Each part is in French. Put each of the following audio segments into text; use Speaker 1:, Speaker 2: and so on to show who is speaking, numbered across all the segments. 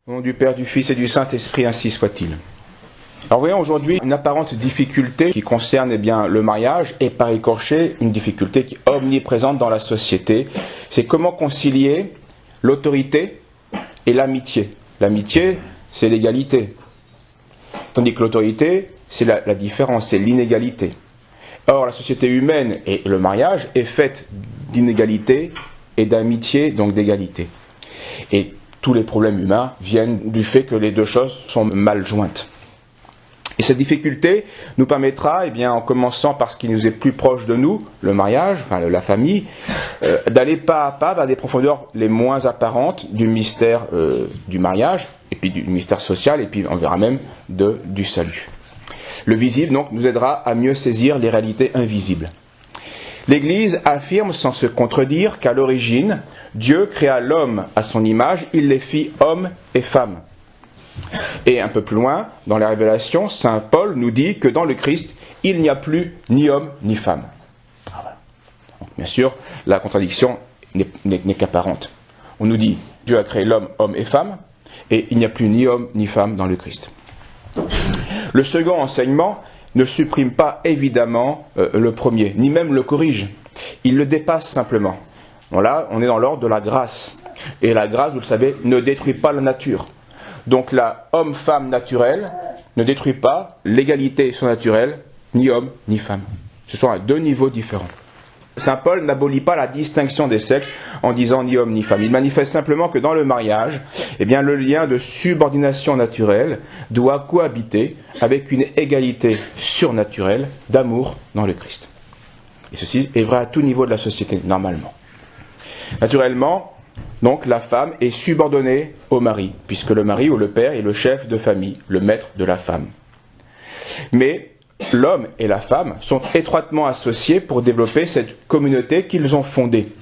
Speaker 1: Au nom du Père, du Fils et du Saint-Esprit, ainsi soit-il. Alors voyons aujourd'hui une apparente difficulté qui concerne le mariage et par ricochet une difficulté qui est omniprésente dans la société. C'est comment concilier l'autorité et l'amitié. L'amitié, c'est l'égalité. Tandis que l'autorité, c'est la différence, c'est l'inégalité. Or, la société humaine et le mariage est faite d'inégalité et d'amitié, donc d'égalité. Et tous les problèmes humains viennent du fait que les deux choses sont mal jointes. Et cette difficulté nous permettra, en commençant par ce qui nous est plus proche de nous, le mariage, la famille, d'aller pas à pas vers des profondeurs les moins apparentes du mystère du mariage, et puis du mystère social, et puis on verra même du salut. Le visible, donc, nous aidera à mieux saisir les réalités invisibles. L'Église affirme sans se contredire qu'à l'origine, Dieu créa l'homme à son image, il les fit hommes et femmes. Et un peu plus loin, dans la Révélation, saint Paul nous dit que dans le Christ, il n'y a plus ni homme ni femme. Donc, bien sûr, la contradiction n'est qu'apparente. On nous dit, Dieu a créé l'homme, homme et femme, et il n'y a plus ni homme ni femme dans le Christ. Le second enseignement ne supprime pas évidemment le premier, ni même le corrige. Il le dépasse simplement. Bon, là, on est dans l'ordre de la grâce. Et la grâce, vous le savez, ne détruit pas la nature. Donc la homme-femme naturelle ne détruit pas l'égalité surnaturelle, ni homme ni femme. Ce sont à deux niveaux différents. Saint Paul n'abolit pas la distinction des sexes en disant ni homme ni femme. Il manifeste simplement que dans le mariage, le lien de subordination naturelle doit cohabiter avec une égalité surnaturelle d'amour dans le Christ. Et ceci est vrai à tout niveau de la société, normalement. Naturellement, donc la femme est subordonnée au mari, puisque le mari ou le père est le chef de famille, le maître de la femme. Mais l'homme et la femme sont étroitement associés pour développer cette communauté qu'ils ont fondée.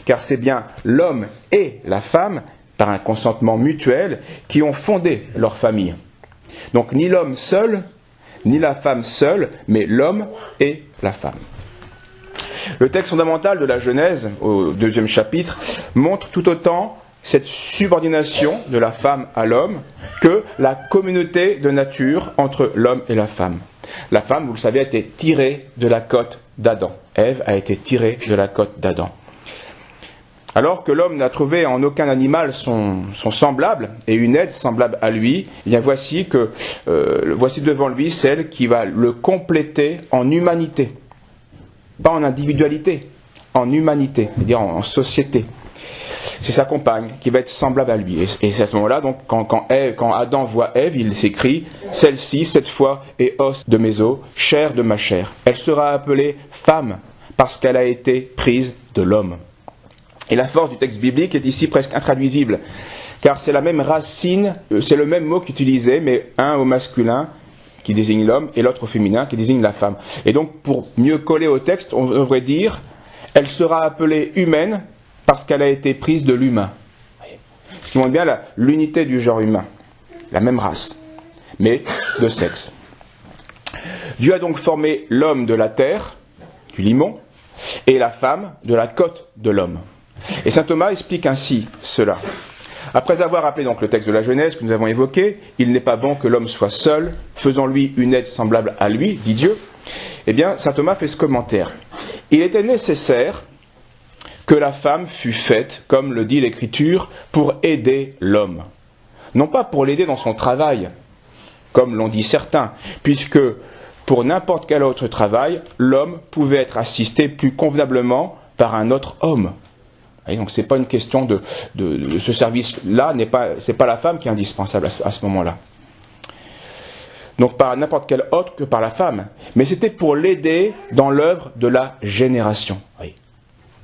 Speaker 1: Car c'est bien l'homme et la femme, par un consentement mutuel, qui ont fondé leur famille. Donc ni l'homme seul, ni la femme seule, mais l'homme et la femme. Le texte fondamental de la Genèse, au 2e chapitre, montre tout autant cette subordination de la femme à l'homme que la communauté de nature entre l'homme et la femme. La femme, vous le savez, a été tirée de la côte d'Adam. Ève a été tirée de la côte d'Adam. Alors que l'homme n'a trouvé en aucun animal son semblable et une aide semblable à lui, voici devant lui celle qui va le compléter en humanité. Pas en individualité, en humanité, c'est-à-dire en société. C'est sa compagne qui va être semblable à lui. Et c'est à ce moment-là, donc, quand Adam voit Ève, il s'écrie « Celle-ci, cette fois, est os de mes os, chair de ma chair. Elle sera appelée femme, parce qu'elle a été prise de l'homme. » Et la force du texte biblique est ici presque intraduisible, car c'est la même racine, c'est le même mot qu'utilisé, mais un au masculin, qui désigne l'homme, et l'autre au féminin, qui désigne la femme. Et donc, pour mieux coller au texte, on devrait dire « Elle sera appelée humaine, parce qu'elle a été prise de l'humain. » Ce qui montre bien l'unité du genre humain, la même race, mais de sexe. Dieu a donc formé l'homme de la terre, du limon, et la femme de la côte de l'homme. Et saint Thomas explique ainsi cela. Après avoir rappelé donc le texte de la Genèse que nous avons évoqué, il n'est pas bon que l'homme soit seul, faisons-lui une aide semblable à lui, dit Dieu. Saint Thomas fait ce commentaire. Il était nécessaire que la femme fût faite, comme le dit l'Écriture, pour aider l'homme. Non pas pour l'aider dans son travail, comme l'ont dit certains, puisque pour n'importe quel autre travail, l'homme pouvait être assisté plus convenablement par un autre homme. Et donc c'est pas une question de ce service-là, c'est pas la femme qui est indispensable à ce moment-là. Donc par n'importe quel autre que par la femme. Mais c'était pour l'aider dans l'œuvre de la génération. Oui.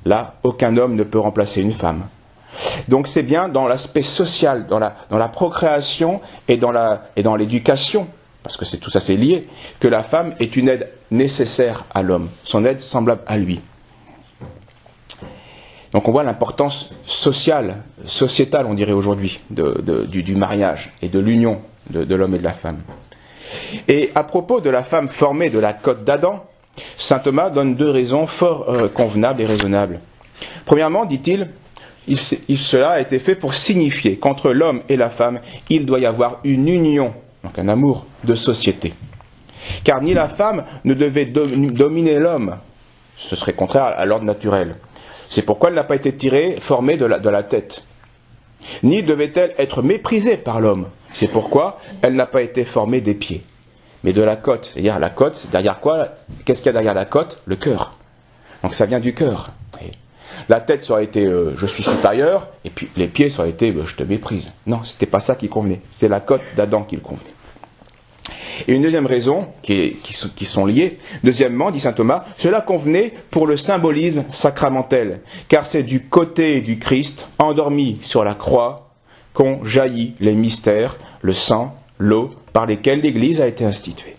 Speaker 1: Là, aucun homme ne peut remplacer une femme. Donc c'est bien dans l'aspect social, dans la procréation et dans l'éducation, parce que tout ça c'est lié, que la femme est une aide nécessaire à l'homme, son aide semblable à lui. Donc on voit l'importance sociale, sociétale on dirait aujourd'hui, du mariage et de l'union de l'homme et de la femme. Et à propos de la femme formée de la côte d'Adam, saint Thomas donne deux raisons fort convenables et raisonnables. Premièrement, dit-il, cela a été fait pour signifier qu'entre l'homme et la femme, il doit y avoir une union, donc un amour de société. Car ni la femme ne devait dominer l'homme, ce serait contraire à l'ordre naturel. C'est pourquoi elle n'a pas été formée de la tête. Ni devait-elle être méprisée par l'homme. C'est pourquoi elle n'a pas été formée des pieds, mais de la côte. C'est-à-dire la côte, c'est derrière quoi? Qu'est-ce qu'il y a derrière la côte? Le cœur. Donc ça vient du cœur. La tête, ça aurait été je suis supérieur, et puis les pieds, ça aurait été je te méprise. Non, c'était pas ça qui convenait. C'était la côte d'Adam qui le convenait. Et une deuxième raison, qui sont liées, deuxièmement, dit saint Thomas, cela convenait pour le symbolisme sacramentel, car c'est du côté du Christ, endormi sur la croix, qu'ont jailli les mystères, le sang, l'eau, par lesquels l'Église a été instituée.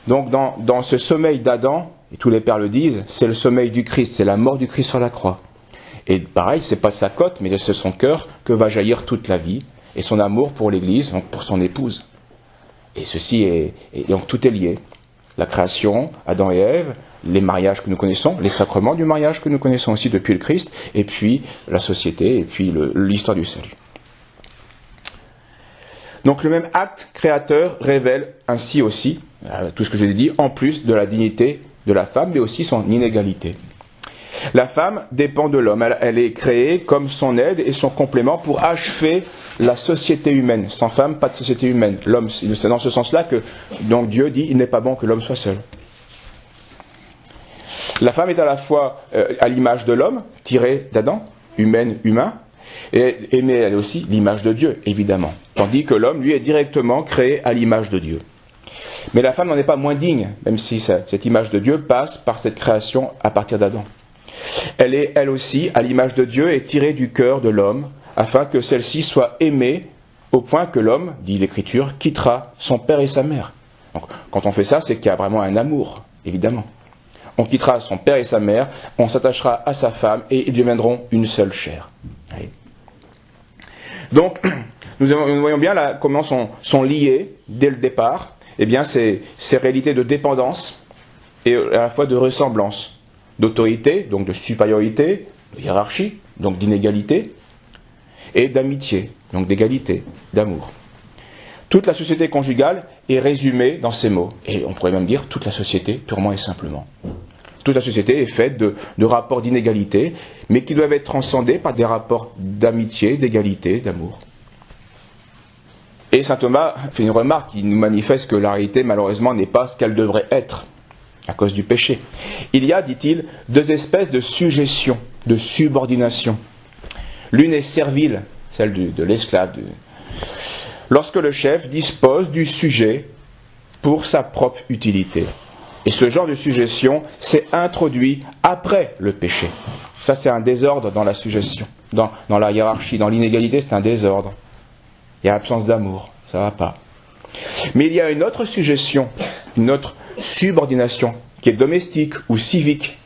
Speaker 1: Donc dans ce sommeil d'Adam, et tous les pères le disent, c'est le sommeil du Christ, c'est la mort du Christ sur la croix. Et pareil, c'est pas sa côte, mais c'est son cœur que va jaillir toute la vie, et son amour pour l'Église, donc pour son épouse. Et ceci donc tout est lié. La création, Adam et Ève, les mariages que nous connaissons, les sacrements du mariage que nous connaissons aussi depuis le Christ, et puis la société, et puis l'histoire du salut. Donc le même acte créateur révèle ainsi aussi, tout ce que j'ai dit, en plus de la dignité de la femme, mais aussi son inégalité. La femme dépend de l'homme, elle est créée comme son aide et son complément pour achever la société humaine. Sans femme, pas de société humaine. L'homme, c'est dans ce sens-là que donc Dieu dit il n'est pas bon que l'homme soit seul. La femme est à la fois à l'image de l'homme, tirée d'Adam, humaine, humain, mais elle est aussi l'image de Dieu, évidemment. Tandis que l'homme, lui, est directement créé à l'image de Dieu. Mais la femme n'en est pas moins digne, même si cette image de Dieu passe par cette création à partir d'Adam. Elle est, elle aussi, à l'image de Dieu et tirée du cœur de l'homme, afin que celle-ci soit aimée au point que l'homme, dit l'Écriture, quittera son père et sa mère. Donc, quand on fait ça, c'est qu'il y a vraiment un amour, évidemment. On quittera son père et sa mère, on s'attachera à sa femme et ils deviendront une seule chair. Allez. Donc, nous voyons bien là comment sont liées, dès le départ, ces réalités de dépendance et à la fois de ressemblance. D'autorité, donc de supériorité, de hiérarchie, donc d'inégalité, et d'amitié, donc d'égalité, d'amour. Toute la société conjugale est résumée dans ces mots, et on pourrait même dire toute la société, purement et simplement. Toute la société est faite de rapports d'inégalité, mais qui doivent être transcendés par des rapports d'amitié, d'égalité, d'amour. Et saint Thomas fait une remarque qui nous manifeste que la réalité, malheureusement, n'est pas ce qu'elle devrait être, à cause du péché. Il y a, dit-il, deux espèces de sujétion, de subordination. L'une est servile, celle de l'esclave. Lorsque le chef dispose du sujet pour sa propre utilité. Et ce genre de sujétion s'est introduit après le péché. Ça, c'est un désordre dans la sujétion. Dans la hiérarchie, dans l'inégalité, c'est un désordre. Il y a absence d'amour, ça ne va pas. Mais il y a une autre sujétion, une autre subordination, qui est domestique ou civique,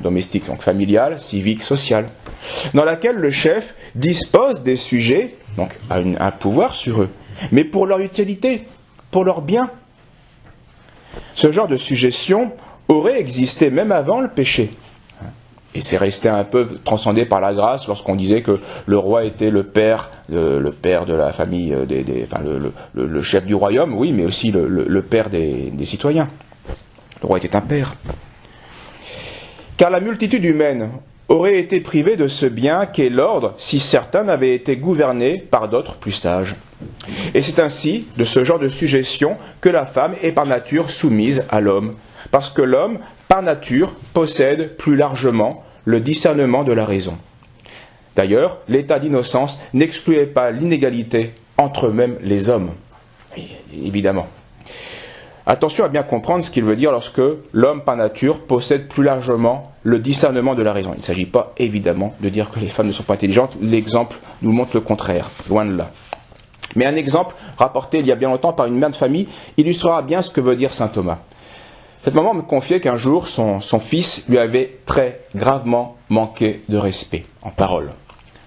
Speaker 1: domestique donc familiale, civique, sociale, dans laquelle le chef dispose des sujets, donc a un pouvoir sur eux, mais pour leur utilité, pour leur bien. Ce genre de sujétion aurait existé même avant le péché. Et c'est resté un peu transcendé par la grâce lorsqu'on disait que le roi était le père de la famille, le chef du royaume, oui, mais aussi le père des citoyens. Le roi était un père. Car la multitude humaine aurait été privée de ce bien qu'est l'ordre si certains n'avaient été gouvernés par d'autres plus sages. Et c'est ainsi, de ce genre de sujétion, que la femme est par nature soumise à l'homme, parce que l'homme, par nature, possède plus largement le discernement de la raison. D'ailleurs, l'état d'innocence n'excluait pas l'inégalité entre même les hommes. Évidemment. Attention à bien comprendre ce qu'il veut dire lorsque l'homme par nature possède plus largement le discernement de la raison. Il ne s'agit pas évidemment de dire que les femmes ne sont pas intelligentes. L'exemple nous montre le contraire, loin de là. Mais un exemple rapporté il y a bien longtemps par une mère de famille illustrera bien ce que veut dire saint Thomas. Cette maman me confiait qu'un jour son fils lui avait très gravement manqué de respect, en parole.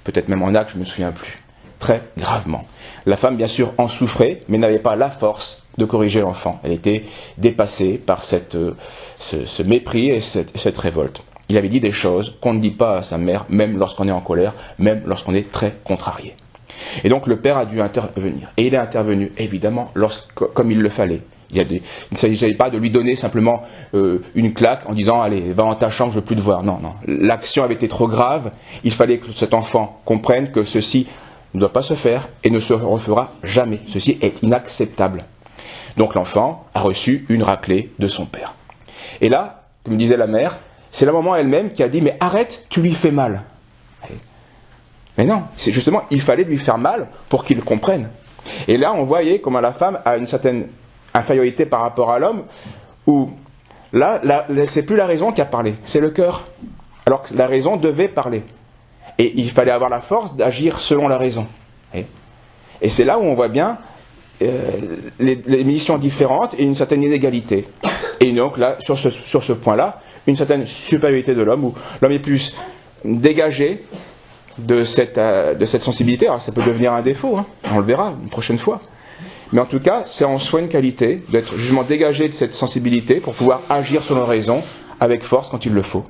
Speaker 1: Peut-être même en acte, je ne me souviens plus. Très gravement. La femme, bien sûr, en souffrait, mais n'avait pas la force de corriger l'enfant. Elle était dépassée par ce mépris et cette révolte. Il avait dit des choses qu'on ne dit pas à sa mère, même lorsqu'on est en colère, même lorsqu'on est très contrarié. Et donc le père a dû intervenir. Et il est intervenu, évidemment, comme il le fallait. Il ne s'agissait pas de lui donner simplement une claque en disant « Allez, va dans ta chambre, je veux plus te voir ». Non, non. L'action avait été trop grave. Il fallait que cet enfant comprenne que ceci ne doit pas se faire et ne se refera jamais. Ceci est inacceptable. Donc l'enfant a reçu une raclée de son père. Et là, comme disait la mère, c'est la maman elle-même qui a dit « Mais arrête, tu lui fais mal ». Mais non, c'est justement, il fallait lui faire mal pour qu'il comprenne. Et là, on voyait comment la femme a une certaine infériorité par rapport à l'homme, où là, c'est plus la raison qui a parlé, c'est le cœur. Alors que la raison devait parler. Et il fallait avoir la force d'agir selon la raison. Et c'est là où on voit bien les missions différentes et une certaine inégalité. Et donc là, sur ce point-là, une certaine supériorité de l'homme, où l'homme est plus dégagé de cette sensibilité. Alors ça peut devenir un défaut, hein, on le verra une prochaine fois. Mais en tout cas, c'est en soi une qualité d'être justement dégagé de cette sensibilité pour pouvoir agir selon raison, avec force quand il le faut.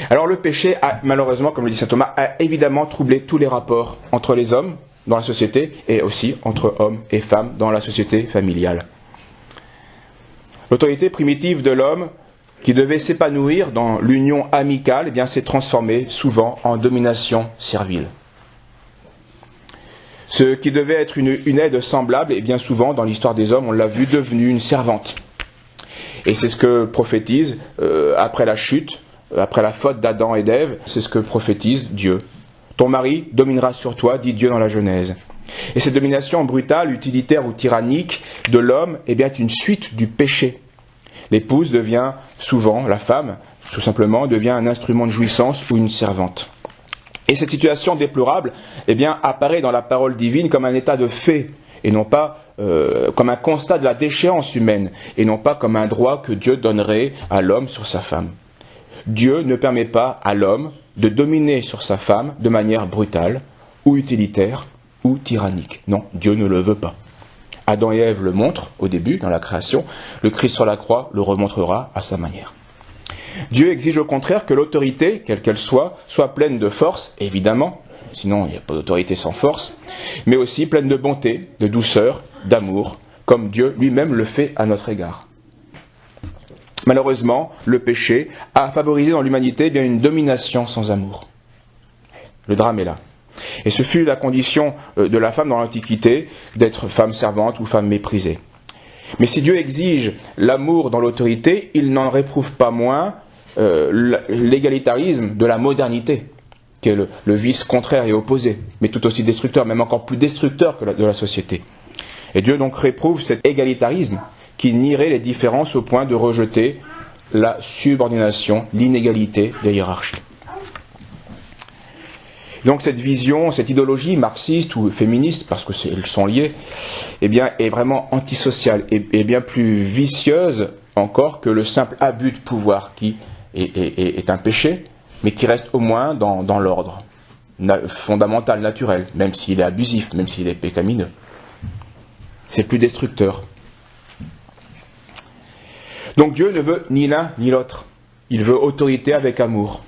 Speaker 1: Alors le péché, malheureusement, comme le dit saint Thomas, a évidemment troublé tous les rapports entre les hommes dans la société et aussi entre hommes et femmes dans la société familiale. L'autorité primitive de l'homme, qui devait s'épanouir dans l'union amicale, eh bien, s'est transformée souvent en domination servile. Ce qui devait être une aide semblable est bien souvent, dans l'histoire des hommes, on l'a vu, devenu une servante. Et c'est ce que prophétise, après la chute, après la faute d'Adam et d'Ève, c'est ce que prophétise Dieu. Ton mari dominera sur toi, dit Dieu dans la Genèse. Et cette domination brutale, utilitaire ou tyrannique de l'homme est bien une suite du péché. L'épouse devient souvent, la femme, tout simplement, devient un instrument de jouissance ou une servante. Et cette situation déplorable, eh bien, apparaît dans la parole divine comme un état de fait, et non pas comme un constat de la déchéance humaine, et non pas comme un droit que Dieu donnerait à l'homme sur sa femme. Dieu ne permet pas à l'homme de dominer sur sa femme de manière brutale, ou utilitaire, ou tyrannique. Non, Dieu ne le veut pas. Adam et Ève le montrent au début, dans la création, le Christ sur la croix le remontrera à sa manière. Dieu exige au contraire que l'autorité, quelle qu'elle soit pleine de force, évidemment, sinon il n'y a pas d'autorité sans force, mais aussi pleine de bonté, de douceur, d'amour, comme Dieu lui-même le fait à notre égard. Malheureusement, le péché a favorisé dans l'humanité bien une domination sans amour. Le drame est là. Et ce fut la condition de la femme dans l'Antiquité, d'être femme servante ou femme méprisée. Mais si Dieu exige l'amour dans l'autorité, il n'en réprouve pas moins l'égalitarisme de la modernité, qui est le vice contraire et opposé, mais tout aussi destructeur, même encore plus destructeur que de la société. Et Dieu donc réprouve cet égalitarisme qui nierait les différences au point de rejeter la subordination, l'inégalité des hiérarchies. Donc cette vision, cette idéologie marxiste ou féministe, parce que elles sont liées, eh bien, est vraiment antisociale et bien plus vicieuse encore que le simple abus de pouvoir qui est un péché, mais qui reste au moins dans l'ordre fondamental, naturel, même s'il est abusif, même s'il est pécamineux. C'est plus destructeur. Donc Dieu ne veut ni l'un ni l'autre. Il veut autorité avec amour.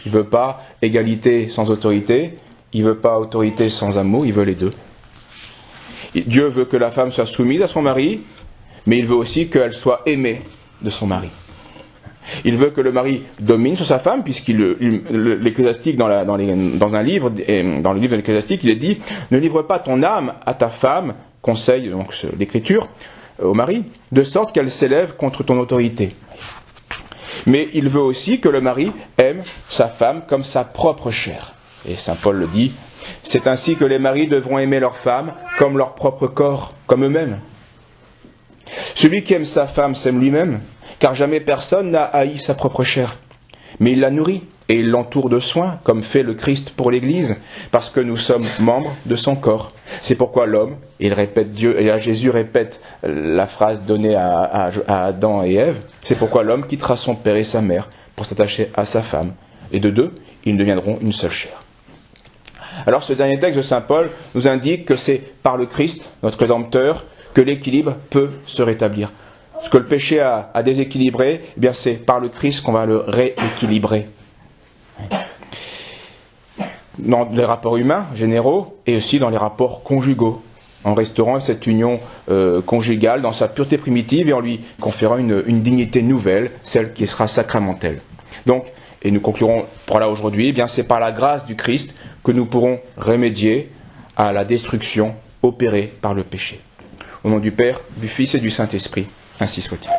Speaker 1: Il ne veut pas égalité sans autorité, il ne veut pas autorité sans amour, il veut les deux. Dieu veut que la femme soit soumise à son mari, mais il veut aussi qu'elle soit aimée de son mari. Il veut que le mari domine sur sa femme, l'Ecclésiastique, dans un livre, dans le livre de l'Ecclésiastique, il est dit « Ne livre pas ton âme à ta femme », conseille donc l'Écriture au mari, de sorte qu'elle s'élève contre ton autorité. Mais il veut aussi que le mari aime sa femme comme sa propre chair. Et saint Paul le dit, c'est ainsi que les maris devront aimer leur femme comme leur propre corps, comme eux-mêmes. Celui qui aime sa femme s'aime lui-même, car jamais personne n'a haï sa propre chair. Mais il la nourrit et il l'entoure de soins, comme fait le Christ pour l'Église, parce que nous sommes membres de son corps. C'est pourquoi l'homme, Jésus répète la phrase donnée à Adam et Ève, c'est pourquoi l'homme quittera son père et sa mère pour s'attacher à sa femme. Et de deux, ils deviendront une seule chair. Alors ce dernier texte de saint Paul nous indique que c'est par le Christ, notre Rédempteur, que l'équilibre peut se rétablir. Ce que le péché a déséquilibré, eh bien c'est par le Christ qu'on va le rééquilibrer. Dans les rapports humains généraux et aussi dans les rapports conjugaux, en restaurant cette union conjugale dans sa pureté primitive et en lui conférant une dignité nouvelle, celle qui sera sacramentelle. Donc, et nous conclurons pour là aujourd'hui, eh bien c'est par la grâce du Christ que nous pourrons remédier à la destruction opérée par le péché. Au nom du Père, du Fils et du Saint-Esprit, ainsi soit-il.